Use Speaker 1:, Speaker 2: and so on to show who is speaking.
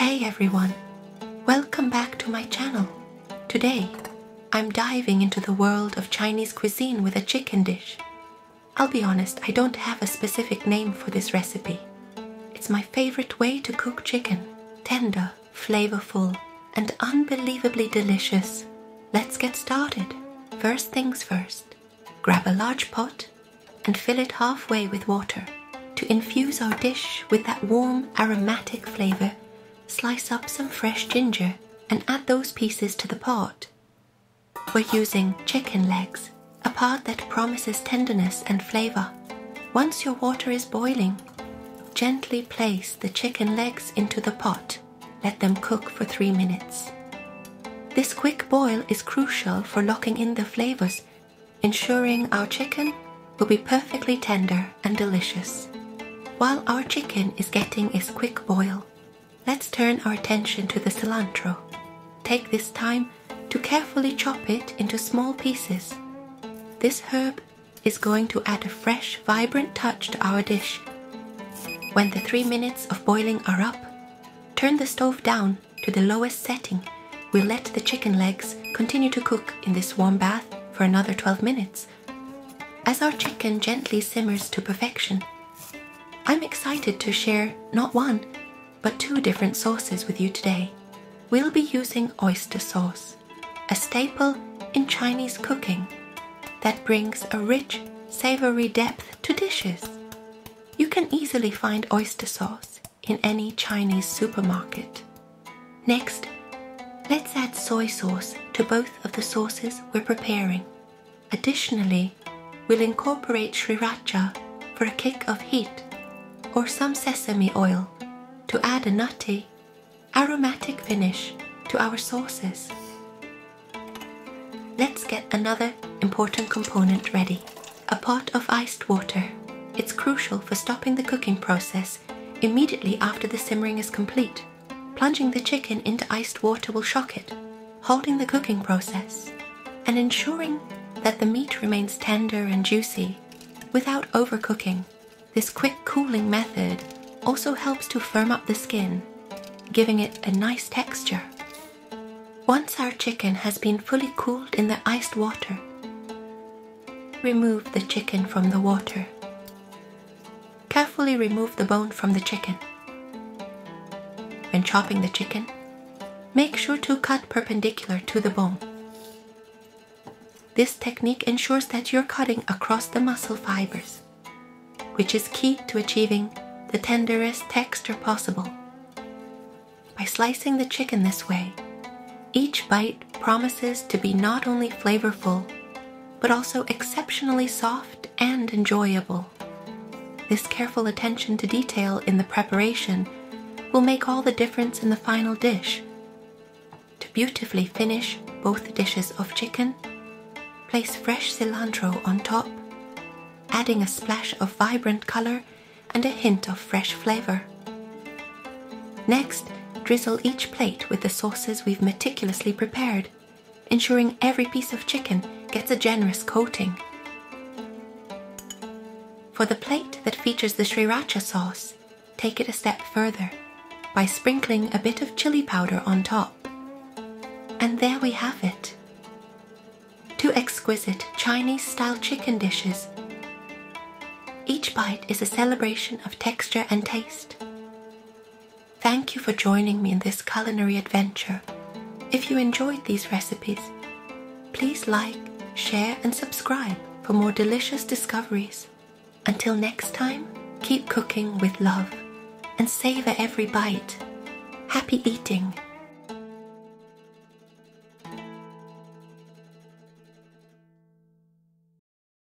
Speaker 1: Hey everyone, welcome back to my channel. Today, I'm diving into the world of Chinese cuisine with a chicken dish. I'll be honest, I don't have a specific name for this recipe. It's my favorite way to cook chicken, tender, flavorful, and unbelievably delicious. Let's get started. First things first, grab a large pot and fill it halfway with water. To infuse our dish with that warm, aromatic flavor, slice up some fresh ginger and add those pieces to the pot. We're using chicken legs, a part that promises tenderness and flavor. Once your water is boiling, gently place the chicken legs into the pot. Let them cook for 3 minutes. This quick boil is crucial for locking in the flavors, ensuring our chicken will be perfectly tender and delicious. While our chicken is getting its quick boil, let's turn our attention to the cilantro. Take this time to carefully chop it into small pieces. This herb is going to add a fresh, vibrant touch to our dish. When the 3 minutes of boiling are up, turn the stove down to the lowest setting. We'll let the chicken legs continue to cook in this warm bath for another 12 minutes. As our chicken gently simmers to perfection, I'm excited to share not one, but 2 different sauces with you today. We'll be using oyster sauce, a staple in Chinese cooking that brings a rich, savory depth to dishes. You can easily find oyster sauce in any Chinese supermarket. Next, let's add soy sauce to both of the sauces we're preparing. Additionally, we'll incorporate Sriracha for a kick of heat, or some sesame oil to add a nutty, aromatic finish to our sauces. Let's get another important component ready, a pot of iced water. It's crucial for stopping the cooking process immediately after the simmering is complete. Plunging the chicken into iced water will shock it, halting the cooking process and ensuring that the meat remains tender and juicy without overcooking. This quick cooling method also helps to firm up the skin, giving it a nice texture. Once our chicken has been fully cooled in the iced water, remove the chicken from the water. Carefully remove the bone from the chicken. When chopping the chicken, make sure to cut perpendicular to the bone. This technique ensures that you're cutting across the muscle fibers, which is key to achieving the tenderest texture possible. By slicing the chicken this way, each bite promises to be not only flavorful, but also exceptionally soft and enjoyable. This careful attention to detail in the preparation will make all the difference in the final dish. To beautifully finish both dishes of chicken, place fresh cilantro on top, adding a splash of vibrant color and a hint of fresh flavor. Next, drizzle each plate with the sauces we've meticulously prepared, ensuring every piece of chicken gets a generous coating. For the plate that features the Sriracha sauce, take it a step further by sprinkling a bit of chili powder on top. And there we have it. 2 exquisite Chinese-style chicken dishes. Each bite is a celebration of texture and taste. Thank you for joining me in this culinary adventure. If you enjoyed these recipes, please like, share, and subscribe for more delicious discoveries. Until next time, keep cooking with love and savor every bite. Happy eating!